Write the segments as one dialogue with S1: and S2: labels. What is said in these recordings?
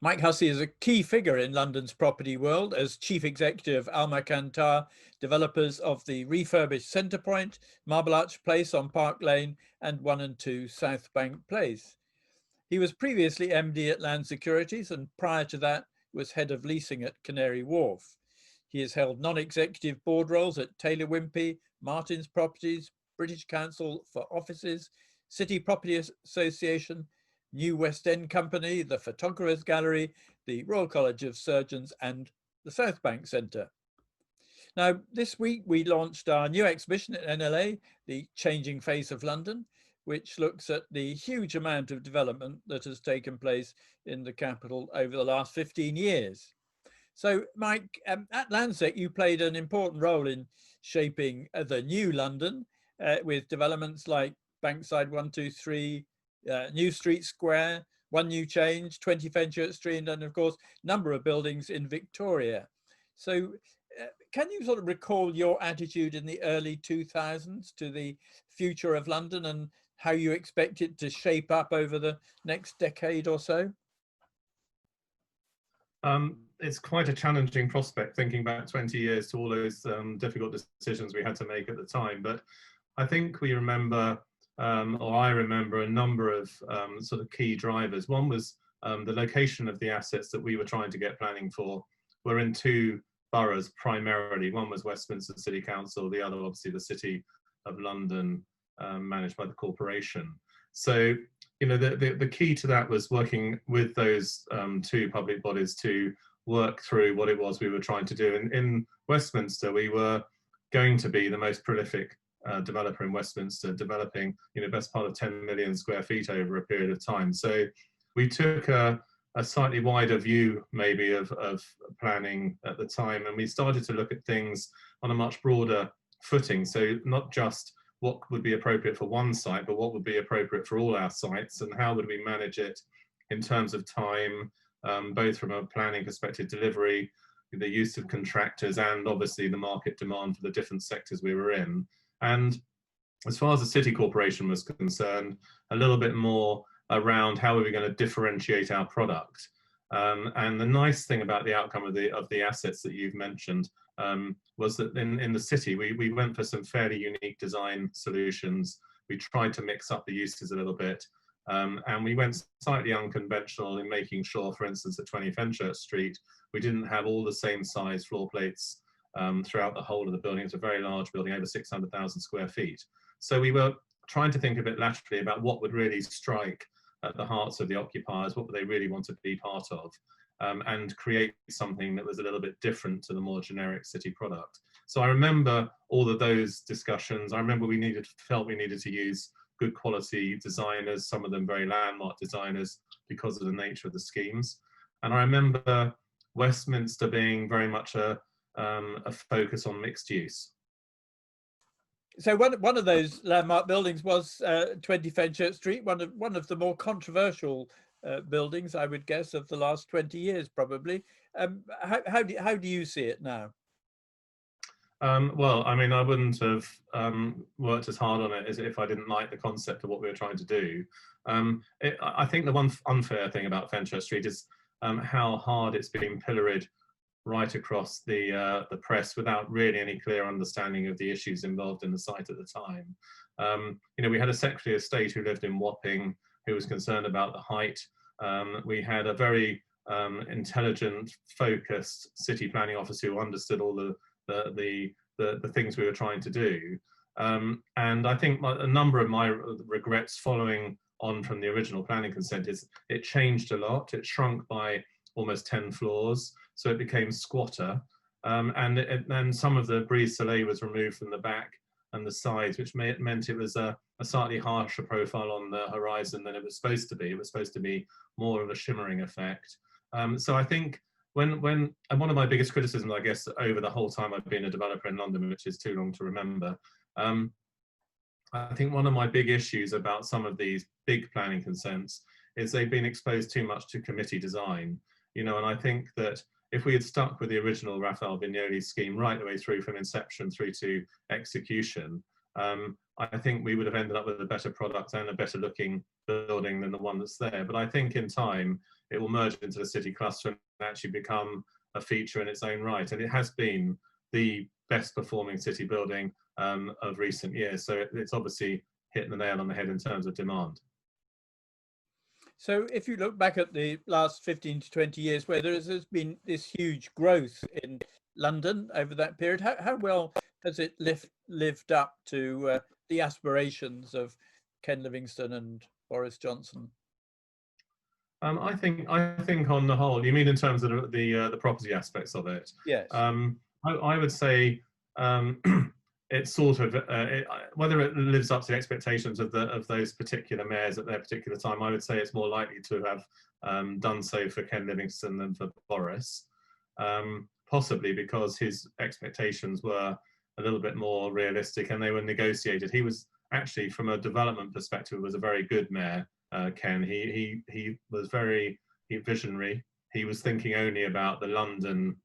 S1: Mike Hussey is a key figure in London's property world as Chief Executive of Almacantar, developers of the refurbished Centre Point, Marble Arch Place on Park Lane and 1 and 2 South Bank Place. He was previously MD at Land Securities and prior to that was head of leasing at Canary Wharf. He has held non-executive board roles at Taylor Wimpey, Martin's Properties, British Council for Offices, City Property Association, New West End Company, the Photographers Gallery, the Royal College of Surgeons and the South Bank Centre. Now, this week we launched our new exhibition at NLA, The Changing Face of London, which looks at the huge amount of development that has taken place in the capital over the last 15 years. So, Mike, at Landsec, you played an important role in shaping the new London with developments like Bankside 123, New Street Square, One New Change, 20 Fenchurch Street, and of course, a number of buildings in Victoria. So can you sort of recall your attitude in the early 2000s to the future of London and how you expect it to shape up over the next decade or so?
S2: It's quite a challenging prospect thinking back 20 years to all those difficult decisions we had to make at the time. But I think we remember, or I remember, a number of sort of key drivers. One was the location of the assets that we were trying to get planning for were in two boroughs primarily. One was Westminster City Council, the other obviously the City of London, managed by the corporation. So, you know, the key to that was working with those two public bodies to work through what it was we were trying to do. In Westminster, we were going to be the most prolific developer in Westminster, developing, you know, best part of 10 million square feet over a period of time. So we took a slightly wider view maybe of planning at the time, and we started to look at things on a much broader footing. So not just what would be appropriate for one site, but what would be appropriate for all our sites, and how would we manage it in terms of time, both from a planning perspective, delivery, the use of contractors, and obviously the market demand for the different sectors we were in. And as far as the City Corporation was concerned, a little bit more around how are we going to differentiate our product. And the nice thing about the outcome of the assets that you've mentioned was that in the city, we went for some fairly unique design solutions. We tried to mix up the uses a little bit. And we went slightly unconventional in making sure, for instance, at 20 Fenchurch Street, we didn't have all the same size floor plates throughout the whole of the building. It's a very large building, over 600,000 square feet. So we were trying to think a bit laterally about what would really strike at the hearts of the occupiers, what would they really want to be part of, and create something that was a little bit different to the more generic city product. So I remember all of those discussions. I remember felt we needed to use good quality designers, some of them very landmark designers because of the nature of the schemes. And I remember Westminster being very much a focus on mixed use.
S1: So one of those landmark buildings was 20 Fenchurch Street, one of the more controversial buildings, I would guess, of the last 20 years, probably. How do you see it now?
S2: Well, I mean, I wouldn't have worked as hard on it as if I didn't like the concept of what we were trying to do. I think the one unfair thing about Fenchurch Street is how hard it's been pilloried right across the press without really any clear understanding of the issues involved in the site at the time. You know, we had a Secretary of State who lived in Wapping who was concerned about the height. We had a very intelligent, focused city planning officer who understood all the things we were trying to do. And I think a number of my regrets following on from the original planning consent is it changed a lot. It shrunk by almost 10 floors, so it became squatter. And some of the brise soleil was removed from the back and the sides, which meant it was a slightly harsher profile on the horizon than it was supposed to be. It was supposed to be more of a shimmering effect. So I think and one of my biggest criticisms, I guess, over the whole time I've been a developer in London, which is too long to remember, I think one of my big issues about some of these big planning consents is they've been exposed too much to committee design. You know, and I think that if we had stuck with the original Raphael Vignoli scheme right the way through from inception through to execution, I think we would have ended up with a better product and a better looking building than the one that's there. But I think in time it will merge into the city cluster and actually become a feature in its own right. And it has been the best performing city building of recent years. So it's obviously hitting the nail on the head in terms of demand.
S1: So if you look back at the last 15 to 20 years, where there has been this huge growth in London over that period, how well has it lived up to the aspirations of Ken Livingstone and Boris Johnson?
S2: I think on the whole, you mean in terms of the property aspects of it?
S1: Yes.
S2: I would say it's sort of whether it lives up to the expectations of those particular mayors at their particular time. I would say it's more likely to have done so for Ken Livingstone than for Boris, possibly because his expectations were a little bit more realistic and they were negotiated. He was actually, from a development perspective, was a very good mayor. Ken, he was very visionary. He was thinking only about the London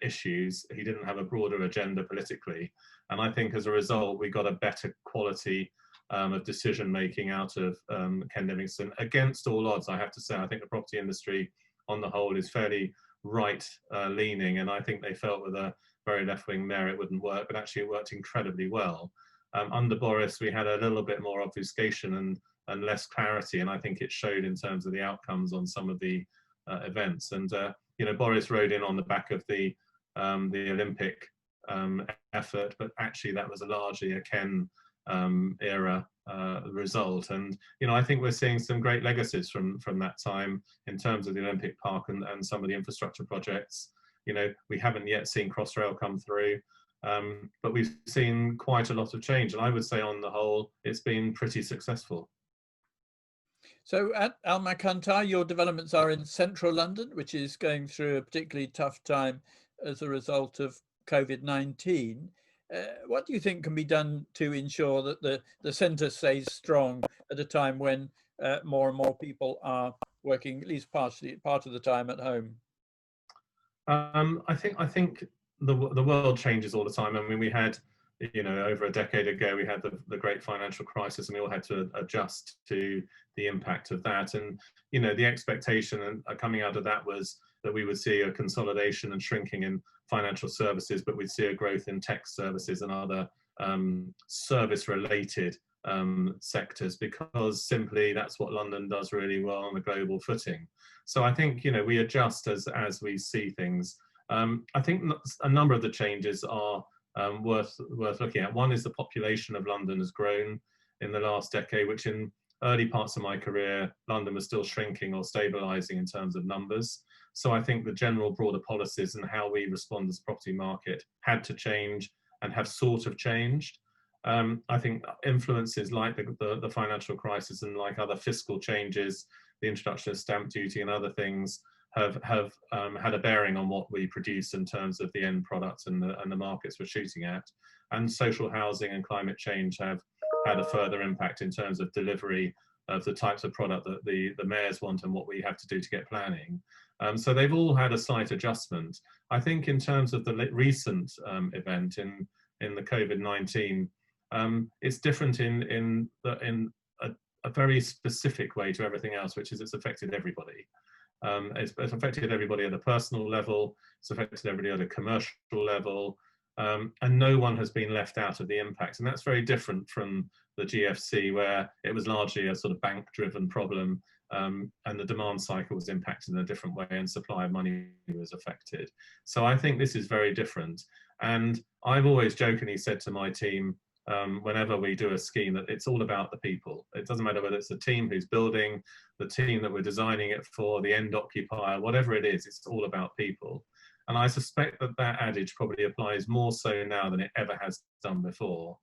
S2: issues. He didn't have a broader agenda politically, and I think as a result we got a better quality of decision making out of Ken Livingstone against all odds. I have to say, I think the property industry on the whole is fairly right leaning, and I think they felt with a very left-wing mayor it wouldn't work, but actually it worked incredibly well. Under Boris we had a little bit more obfuscation and less clarity, and I think it showed in terms of the outcomes on some of the events. And you know, Boris rode in on the back of the Olympic effort, but actually that was largely a Ken era result. And you know, I think we're seeing some great legacies from that time in terms of the Olympic Park and some of the infrastructure projects. You know, we haven't yet seen Crossrail come through, but we've seen quite a lot of change, and I would say on the whole it's been pretty successful.
S1: So at Almacantar, your developments are in central London, which is going through a particularly tough time as a result of COVID-19. What do you think can be done to ensure that the centre stays strong at a time when more and more people are working at least part of the time at home?
S2: I think the world changes all the time. I mean, we had, you know, over a decade ago, we had the great financial crisis, and we all had to adjust to the impact of that. And you know, the expectation coming out of that was that we would see a consolidation and shrinking in financial services, but we'd see a growth in tech services and other service-related sectors, because simply that's what London does really well on a global footing. So I think, you know, we adjust as we see things. I think a number of the changes are worth looking at. One is the population of London has grown in the last decade, which in early parts of my career, London was still shrinking or stabilizing in terms of numbers. So I think the general broader policies and how we respond as a property market had to change and have sort of changed. I think influences like the financial crisis and like other fiscal changes, the introduction of stamp duty and other things have had a bearing on what we produce in terms of the end products and the markets we're shooting at. And social housing and climate change have had a further impact in terms of delivery of the types of product that the mayors want and what we have to do to get planning. So they've all had a slight adjustment. I think in terms of the recent event in the COVID-19, it's different in a very specific way to everything else, which is it's affected everybody. It's affected everybody at a personal level, it's affected everybody at a commercial level, and no one has been left out of the impact. And that's very different from the GFC, where it was largely a sort of bank-driven problem, and the demand cycle was impacted in a different way and supply of money was affected. So I think this is very different. And I've always jokingly said to my team, whenever we do a scheme, that it's all about the people. It doesn't matter whether it's the team who's building, the team that we're designing it for, the end occupier, whatever it is, it's all about people. And I suspect that that adage probably applies more so now than it ever has done before,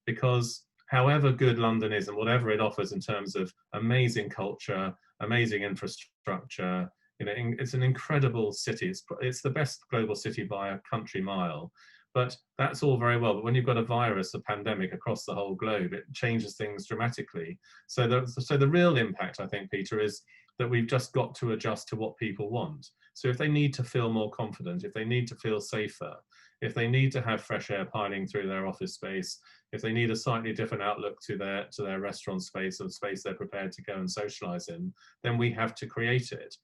S2: because however good London is and whatever it offers in terms of amazing culture, amazing infrastructure, you know, it's an incredible city. It's the best global city by a country mile. But that's all very well. But when you've got a virus, a pandemic across the whole globe, it changes things dramatically. So the real impact, I think, Peter, is that we've just got to adjust to what people want. So if they need to feel more confident, if they need to feel safer, if they need to have fresh air piling through their office space, if they need a slightly different outlook to their restaurant space or space they're prepared to go and socialize in, then we have to create it.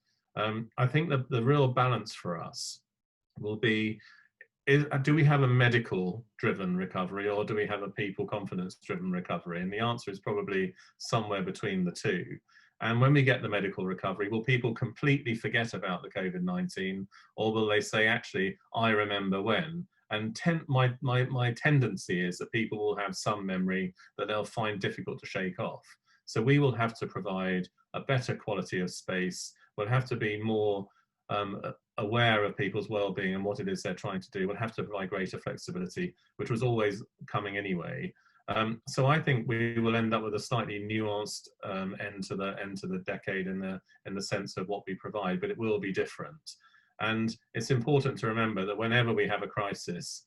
S2: I think that the real balance for us will be, do we have a medical driven recovery, or do we have a people confidence driven recovery? And the answer is probably somewhere between the two. And when we get the medical recovery, will people completely forget about the COVID-19, or will they say, actually, I remember when? And my tendency is that people will have some memory that they'll find difficult to shake off. So we will have to provide a better quality of space. We'll have to be more aware of people's well-being and what it is they're trying to do. We'll have to provide greater flexibility, which was always coming anyway. So I think we will end up with a slightly nuanced end to the decade in the sense of what we provide, but it will be different. And it's important to remember that whenever we have a crisis,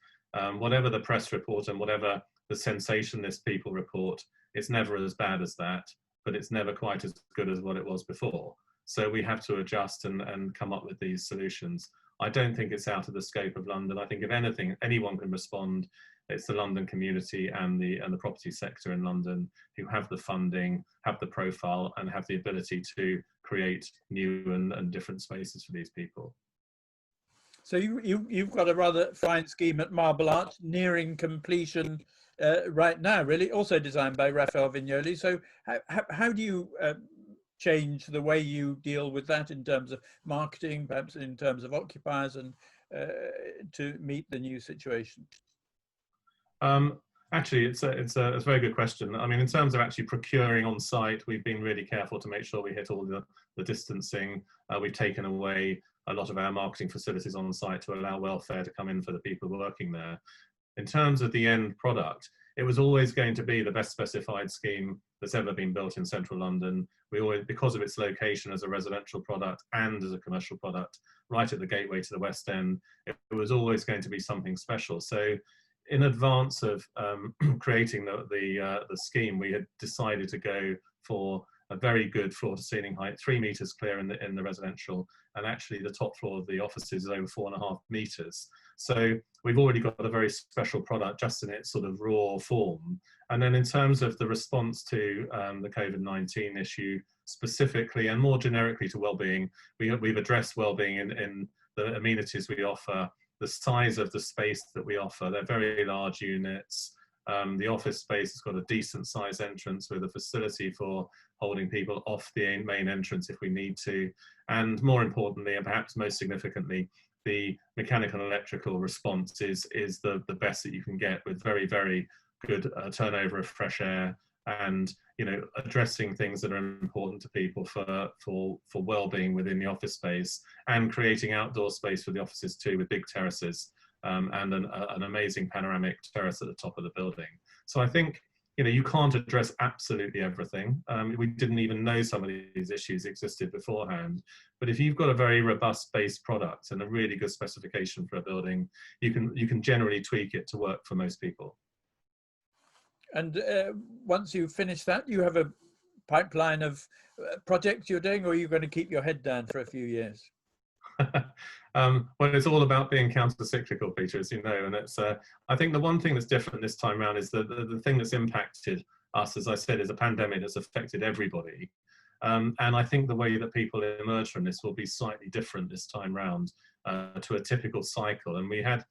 S2: whatever the press report and whatever the sensationalist people report, it's never as bad as that, but it's never quite as good as what it was before. So we have to adjust and come up with these solutions. I don't think it's out of the scope of London. I think if anything, anyone can respond. It's the London community and the property sector in London who have the funding, have the profile, and have the ability to create new and different spaces for these people.
S1: So you've got a rather fine scheme at Marble Arch nearing completion right now, really, also designed by Raphael Vignoli. So how do you change the way you deal with that in terms of marketing, perhaps in terms of occupiers, and to meet the new situation?
S2: Actually, it's a very good question. I mean, in terms of actually procuring on site, we've been really careful to make sure we hit all the distancing. We've taken away a lot of our marketing facilities on site to allow welfare to come in for the people working there. In terms of the end product, it was always going to be the best specified scheme that's ever been built in central London. We always, because of its location as a residential product and as a commercial product, right at the gateway to the West End, it was always going to be something special. So in advance of creating the scheme, we had decided to go for a very good floor to ceiling height, 3 meters clear in the residential, and actually the top floor of the offices is over 4.5 meters. So we've already got a very special product just in its sort of raw form. And then in terms of the response to the COVID-19 issue specifically and more generically to well-being, we've addressed well-being in the amenities we offer, the size of the space that we offer. They're very large units. The office space has got a decent size entrance with a facility for holding people off the main entrance if we need to. And more importantly, and perhaps most significantly, the mechanical and electrical response is the best that you can get, with very, very good turnover of fresh air, and addressing things that are important to people for well-being within the office space, and creating outdoor space for the offices too, with big terraces and an amazing panoramic terrace at the top of the building. So I think you can't address absolutely everything. We didn't even know some of these issues existed beforehand. But if you've got a very robust base product and a really good specification for a building, you can generally tweak it to work for most people.
S1: And once you finish that, you have a pipeline of projects you're doing, or are you going to keep your head down for a few years?
S2: Well, it's all about being counter-cyclical, Peter, as you know, and it's I think the one thing that's different this time around is the thing that's impacted us, as I said, is a pandemic that's affected everybody. And I think the way that people emerge from this will be slightly different this time round to a typical cycle. And we had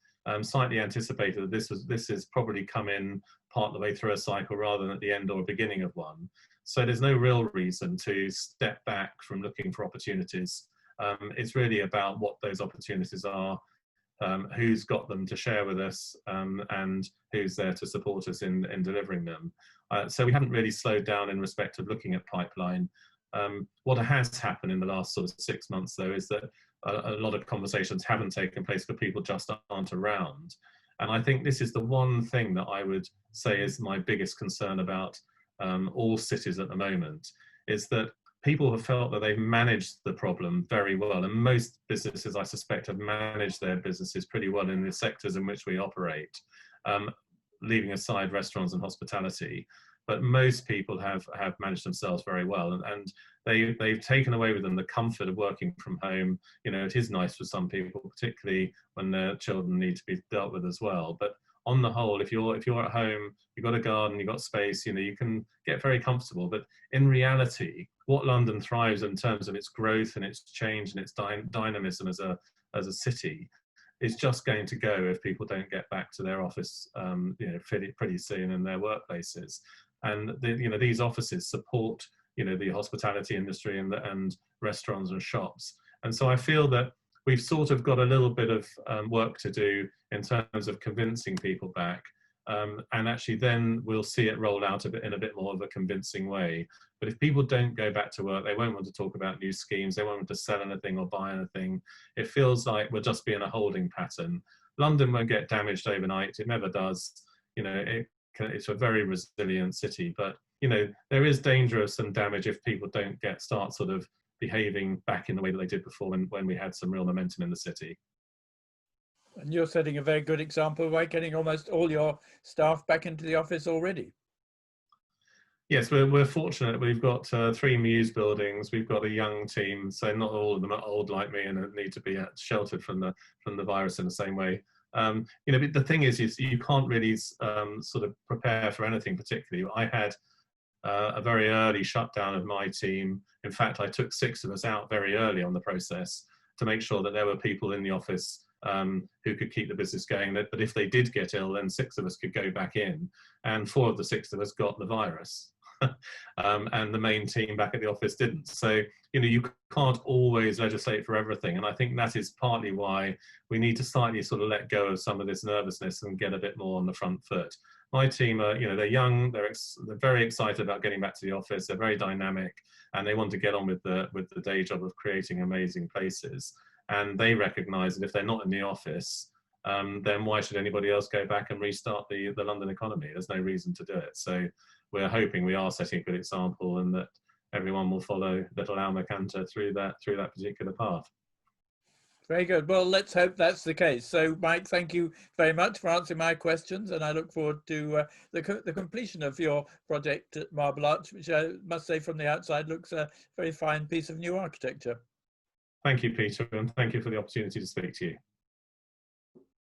S2: slightly anticipated that this is probably come in part the way through a cycle rather than at the end or beginning of one. So there's no real reason to step back from looking for opportunities. It's really about what those opportunities are, who's got them to share with us, and who's there to support us in delivering them. So we haven't really slowed down in respect of looking at pipeline. What has happened in the last sort of 6 months, though, is that a lot of conversations haven't taken place because people just aren't around. And I think this is the one thing that I would say is my biggest concern about all cities at the moment, is that people have felt that they've managed the problem very well. And most businesses, I suspect, have managed their businesses pretty well in the sectors in which we operate, leaving aside restaurants and hospitality. But most people have managed themselves very well. And they've taken away with them the comfort of working from home. You know, it is nice for some people, particularly when their children need to be dealt with as well. But on the whole, if you're at home, you've got a garden, you've got space, you know, you can get very comfortable. But in reality, what London thrives in terms of its growth and its change and its dynamism as a city is just going to go if people don't get back to their office, you know, pretty soon in their workplaces. And you know, these offices support, you know, the hospitality industry and restaurants and shops. And so I feel that we've sort of got a little bit of work to do in terms of convincing people back. And actually then we'll see it roll out in a bit more of a convincing way. But if people don't go back to work, they won't want to talk about new schemes, they won't want to sell anything or buy anything. It feels like we'll just be in a holding pattern. London won't get damaged overnight, it never does. You know, it's a very resilient city, but you know, there is danger of some damage if people don't start sort of behaving back in the way that they did before when we had some real momentum in the city.
S1: And you're setting a very good example by getting almost all your staff back into the office already.
S2: Yes, we're fortunate. We've got 3 Muse buildings. We've got a young team, so not all of them are old like me and need to be sheltered from the virus in the same way. You know, but the thing is you can't really sort of prepare for anything particularly. I had a very early shutdown of my team. In fact, I took 6 of us out very early on the process to make sure that there were people in the office who could keep the business going. But if they did get ill, then 6 of us could go back in, and 4 of the 6 of us got the virus. And the main team back at the office didn't. So, you know, you can't always legislate for everything. And I think that is partly why we need to slightly sort of let go of some of this nervousness and get a bit more on the front foot. My team are, you know, they're young, they're very excited about getting back to the office, they're very dynamic, and they want to get on with the day job of creating amazing places. And they recognize that if they're not in the office, then why should anybody else go back and restart the London economy? There's no reason to do it. So we're hoping we are setting a good example, and that everyone will follow little Almacantar through that particular path.
S1: Very good. Well, let's hope that's the case. So, Mike, thank you very much for answering my questions, and I look forward to the completion of your project at Marble Arch, which I must say from the outside looks a very fine piece of new architecture.
S2: Thank you, Peter, and thank you for the opportunity to speak to you.